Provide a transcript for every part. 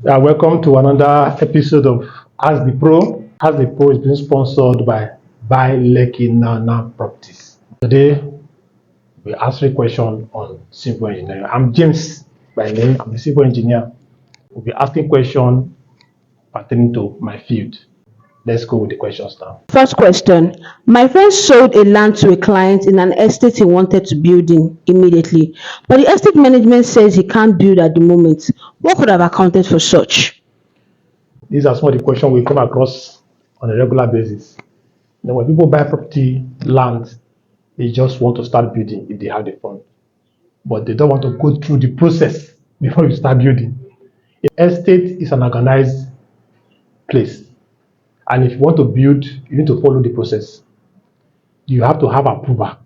Welcome to another episode of Ask the Pro. Ask the Pro is being sponsored by Buy Lekki Nana Properties. Today, we answer a question on civil engineering. I'm James by name. I'm a civil engineer. We'll be asking questions pertaining to my field. Let's go with the questions now. First question. My friend sold a land to a client in an estate he wanted to build in immediately, but the estate management says he can't build at the moment. What could have accounted for such? These are some of the questions we come across on a regular basis. When people buy property, land, they just want to start building if they have the fund, but they don't want to go through the process before you start building. Estate is an organized place, and if you want to build, you need to follow the process. You have to have approval.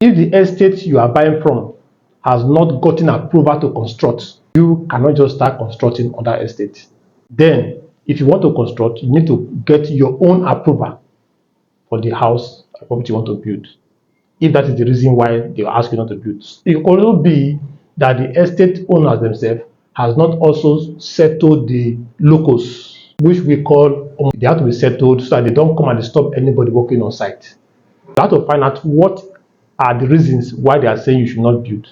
If the estate you are buying from has not gotten approval to construct, you cannot just start constructing on that estate. Then, if you want to construct, you need to get your own approval for the house or property you want to build. If that is the reason why they ask you not to build. It could also be that the estate owners themselves has not also settled the locals, which we call, they have to be settled so that they don't come and stop anybody working on site. You have to find out what are the reasons why they are saying you should not build.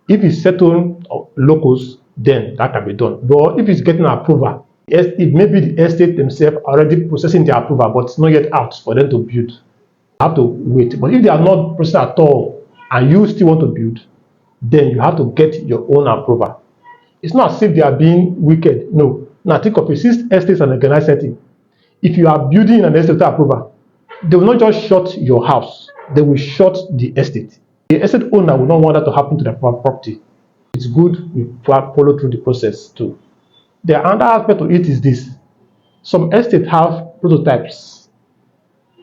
If it's settled locals, then that can be done. But if it's getting approval, it may be the estate themselves already processing their approval, but it's not yet out for them to build. You have to wait. But if they are not processing at all and you still want to build, then you have to get your own approval. It's not as if they are being wicked. No. Now think of it, since estate is an organized setting, if you are building an estate without approval, they will not just shut your house, they will shut the estate. The estate owner will not want that to happen to the property. It's good we follow through the process too. The other aspect of it is this. Some estates have prototypes.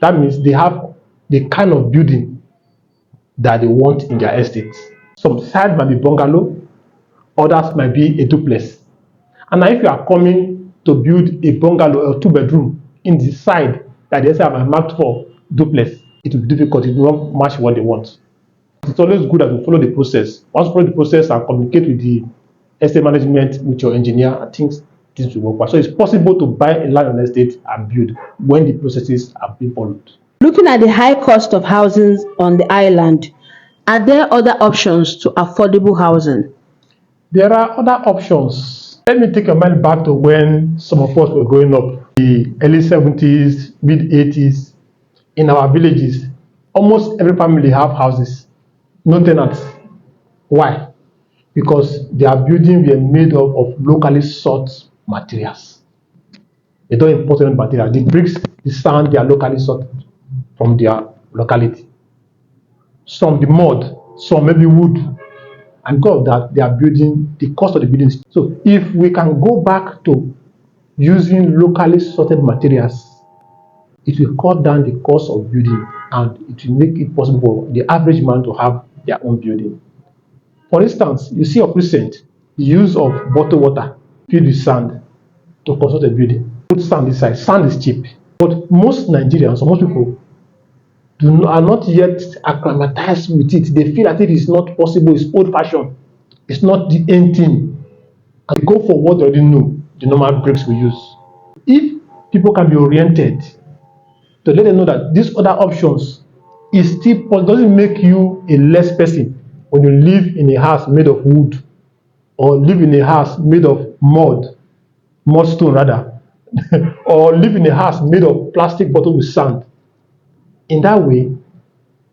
That means they have the kind of building that they want in their estate. Some sites might be bungalow, others might be a duplex. And now if you are coming to build a bungalow or 2-bedroom in the side that they say have marked for duplex, it will be difficult. It will not match what they want. It's always good that you follow the process. Once you follow the process and communicate with the estate management, with your engineer, and things will work. So it's possible to buy a land on estate and build when the processes are being followed. Looking at the high cost of housing on the island, are there other options to affordable housing? There are other options. Let me take your mind back to when some of us were growing up, the early 70s, mid 80s. In our villages, almost every family have houses, no tenants. Why? Because their buildings were made up of locally sourced materials. They don't import any material. The bricks, the sand, they are locally sourced from their locality. Some the mud, some maybe wood. And because of that, they are building, the cost of the buildings. So if we can go back to using locally sorted materials, it will cut down the cost of building and it will make it possible for the average man to have their own building. For instance, you see of recent the use of bottled water filled with sand to construct a building. Put sand inside. Sand is cheap. But most Nigerians, or most people, are not yet acclimatized with it. They feel that it is not possible, it's old fashioned, it's not the end thing. And they go for what they already know, the normal bricks we use. If people can be oriented to let them know that these other options is still doesn't make you a less person when you live in a house made of wood or live in a house made of mud stone rather, or live in a house made of plastic bottle with sand. In that way,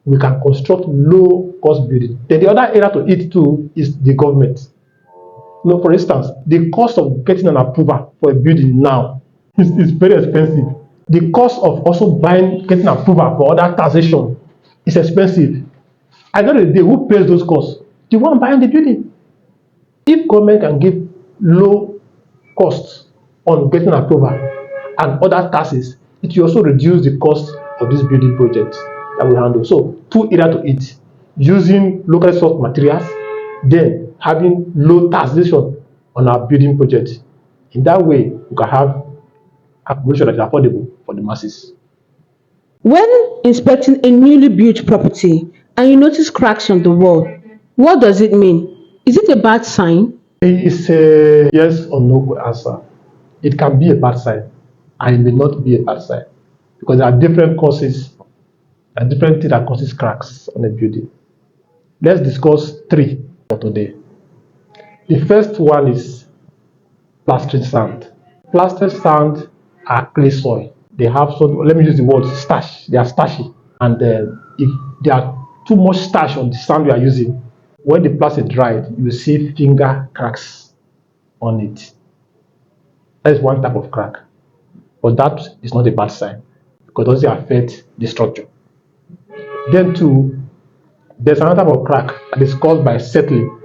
we can construct low cost building. Then the other area to it too is the government. For instance, the cost of getting an approval for a building now is very expensive. The cost of also getting approval for other taxation is expensive. At the end of the day, who pays those costs? The one buying the building. If government can give low costs on getting approval and other taxes, it will also reduce the cost of this building project that we handle. So, two areas to it: using locally sourced materials, then having low taxation on our building project. In that way, we can have accommodation that is affordable for the masses. When inspecting a newly built property and you notice cracks on the wall, what does it mean? Is it a bad sign? It's a yes or no answer. it can be a bad sign and it may not be a bad sign because there are different causes and different things that causes cracks on a building. Let's discuss 3 for today. The first one is plastering sand. Plastered sand are clay soil. They have some, let me use the word starch. They are starchy. And if there are too much starch on the sand we are using, when the plaster dried, you will see finger cracks on it. That is one type of crack. But that is not a bad sign because it doesn't affect the structure. Then, there's another type of crack that is caused by settling.